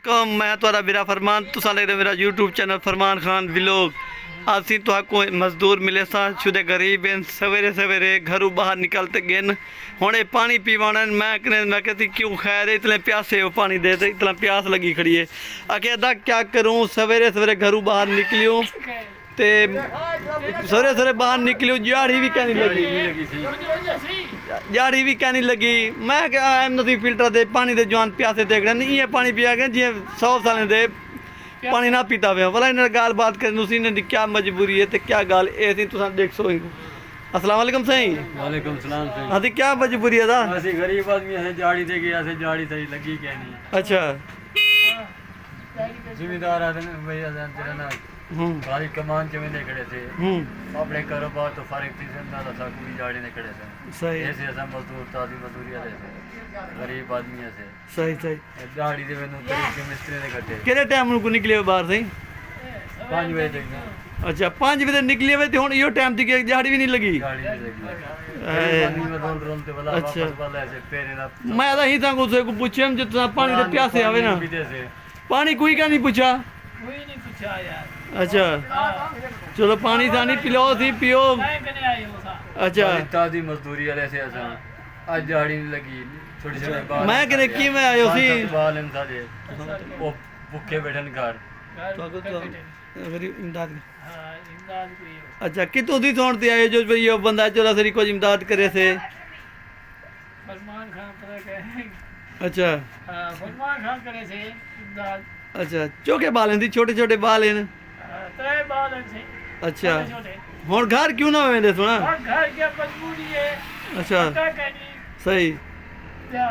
वालेकुम, मैं तुहाडा मेरा फरमान तुसां देख रहे मेरा यूट्यूब चैनल फरमान खान व्लॉग। असीं तुहाको मजदूर मिले सां शुदे गरीब हैं, सवेरे सवेरे घरों बाहर निकलते गिन हुणे पानी पीवाना। मैं कहती क्यों खैर इतने प्यासे हो पानी दे, इतना प्यास लगी खड़ी है। आखे अदा क्या करूँ, सवेरे सवेरे घरों बाहर निकलियो ते सवेरे सवेरे बाहर निकलियो, जाड़ी भी कहनी लगी, जाड़ी भी कहनी लगी। मैं क्या नदी फिल्टर दे पानी दे जवान प्यासे देख रहे नहीं, ये पानी पिया गया जी 100 साल दे पानी ना पीता पे भला इन्हें गाल बात करें इन्हें क्या मजबूरी है तो क्या गाल ऐसी तुम देख सो। अस्सलाम वालेकुम सही। वालेकुम सलाम सही। हाँ क्या मजबूरी है दा? ਅਸੀਂ गरीब आदमी है, जाड़ी दे गया से जाड़ी सही लगी क्या नहीं। अच्छा जिम्मेदार आदमी भैया तेरा ना सारी कमान च में खड़े थे अपने कारोबार तो फारिग थी ना था कोई जाड़ी ने खड़े थे। सही ऐसे ऐसा मजदूर ताजी मजदूरी वाले थे, गरीब आदमी ऐसे सही सही। जाड़ी दे मैंने तरीके मिस्त्री ने कटे किहड़े टाइम को निकले बाहर सही? 5 बजे तक। अच्छा 5 बजे निकले हुए तो हुण इहो टाइम थी कि दिहाड़ी भी नहीं लगी। जाड़ी नहीं लगी पानी में रोल रोल ते वाला वापस वाला ऐसे पेरे ना। मैं तो ही तां को पूछे जो तुम पानी दे प्यासे आवे ना, पानी कोई क्या नहीं पूछा? कोई नहीं पूछा यार। अच्छा चलो पानी था नहीं पिलाओ थी पियो। अच्छा ताजी मजदूरी वाले से ऐसा आज दिहाड़ी नहीं लगी छोटी छोटी बाल मैं कहने की मैं आयो सी बाल इन सारे वो भूखे बैठन घर गरीब इमदाद। हाँ, इमदाद कोई हो। अच्छा कितों दी सोन ते आए जो भाई ये बंदा चला सरी कुछ इमदाद करे से? फरमान खान करे के। अच्छा हाँ, फरमान खान करे से इमदाद। अच्छा चौके बाल हैं छोटे छोटे बाल हैं। तय बाल हैं से। अच्छा छोटे हुण घर क्यों ना वेंदे सुना? और घर की मजबूरी है। अच्छा क्या कहनी? सही। क्या?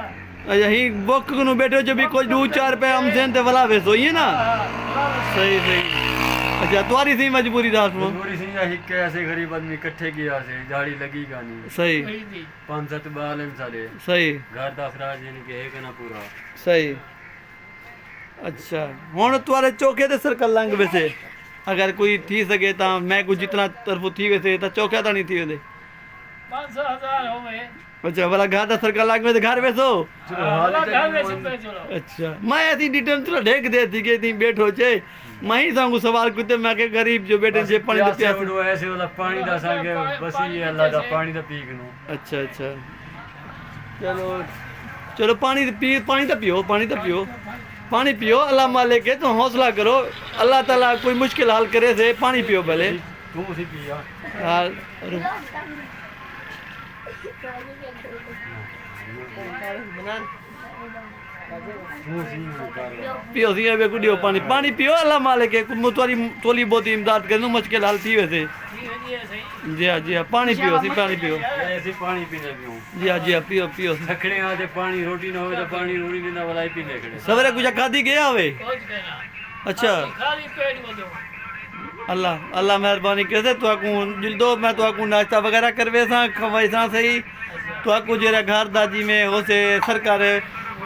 अच्छा ही बुक को बैठो जो भी कुछ 2-4 रुपए हम सेन ते वला वेसो ये ना। सही सही। अच्छा तुम्हारी सी मजबूरी दास वो मजबूरी सी यही कैसे गरीब आदमी इकट्ठे किया से दिहाड़ी लगी का नहीं। सही 5-7 बाल हैं सारे सही घर दा अखराज यानी कि है ना पूरा सही। अच्छा हुण तुम्हारे चौके ते सर्कल लंघ वैसे अगर कोई थी सके तो मैं कुछ जितना तरफ थी वैसे तो चौके तो नहीं थी वेंदे 500,000 हो गए। अच्छा भला घर दा सर्कल लंघ में घर वैसो। घर में से चलो। अच्छा मैं ऐसी डिटेल तुला ढेक दे थी कि ती बैठो छे मैं ही सांगू सवाल कुते मैं के गरीब जो बैठे जे पानी दे प्यास उड़ो ऐसे वाला पानी दा संगे बस ये अल्लाह दा पानी दा पी गनो। अच्छा अच्छा चलो चलो पानी पी पानी तो पियो पानी तो पियो पानी पियो अल्लाह मालिक है तो हौसला करो अल्लाह ताला कोई मुश्किल हल करे से पानी पियो पहले तू उसी पिया हां पियो सी अबे कुडियो पानी पानी पियो अल्लाह मालिक है तुम्हारी थोड़ी बहुत इमदाद कर दूं मुश्किल हल थी वैसे। जी हाँ पानी पियो सी पानी पियो ऐसे पानी पीने पियो। जी हाँ पियो पियो रखने आते पानी रोटी ना हो तो पानी रोटी ना वाला ही पीने खड़े सवेरे कुछ खादी गया होवे। अच्छा खाली पेट में दो। अल्लाह अल्लाह मेहरबानी कैसे तुआकू जिल्दो मैं तुआकू नाश्ता वगैरह करवे सा खवाई सा सही तुआकू जेरा घर दाजी में हो से सरकार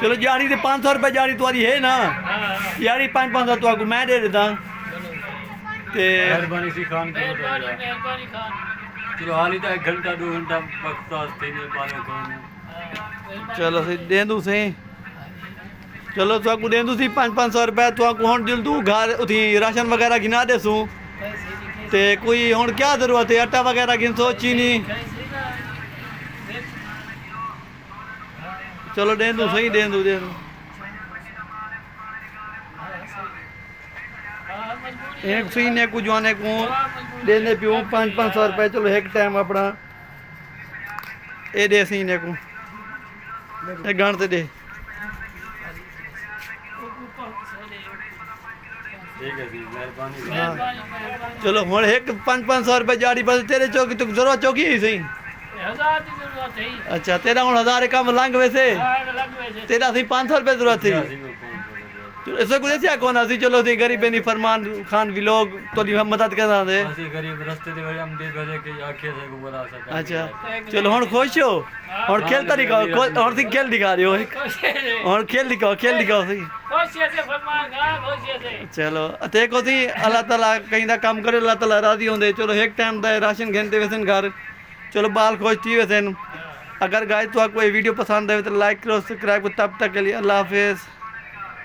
चलो जाड़ी ते 500 रुपए जाड़ी तुम्हारी है ना यारी 500 तुआकू मैं दे देता ते मेहरबानी सी खान को मेहरबानी खान। चलो हाल ही तो 1 घंटा 2 घंटा वक्त आते ने पानी खान चलो सही दे दूं सही चलो तुआकू दे दूं सी 500 रुपए तुआकू हुण दिल दूं घर उठी राशन वगैरह गिना देसूं ते कोई हुण क्या जरूरत है आटा वगैरह गिनसो चीनी चलो दे दूं सही दे दूं एक सी ने कुछ जाने को देने पियो 500 रुपए चलो एक टाइम अपना ए दे सी ने को ए गान ते दे ठीक है जी मेहरबानी। चलो हुण एक 500 रुपए जाड़ी बस तेरे चौकी तो जरूरत चौकी ही सही 1000 की जरूरत है। अच्छा तेरा हुण 1000 कम लंघ वैसे तेरा सी 500 रुपए जरूरत थी ऐसा कुछ ऐसा कौन आसी चलो थी गरीब नहीं फरमान खान व्लॉग तो मदद कर दे ਅਸੀਂ गरीब रस्ते ते हम दे भेजे के आंखें से गुबरा सकता। अच्छा चलो हुण खुश हो हुण खेलता दिखाओ और सी खेल दिखा रहे हो हुण खेल दिखाओ सी खुशी से फरमान खान खुशी से। चलो देखो सी अल्लाह ताला कहीं दा काम करे अल्लाह ताला राजी होंदे चलो एक टाइम दा राशन घेनते वैसे घर चलो बाल खुश थी वैसे। अगर गाइस तो आपको ये वीडियो पसंद आए तो लाइक करो सब्सक्राइब करो तब तक के लिए अल्लाह हाफिज़।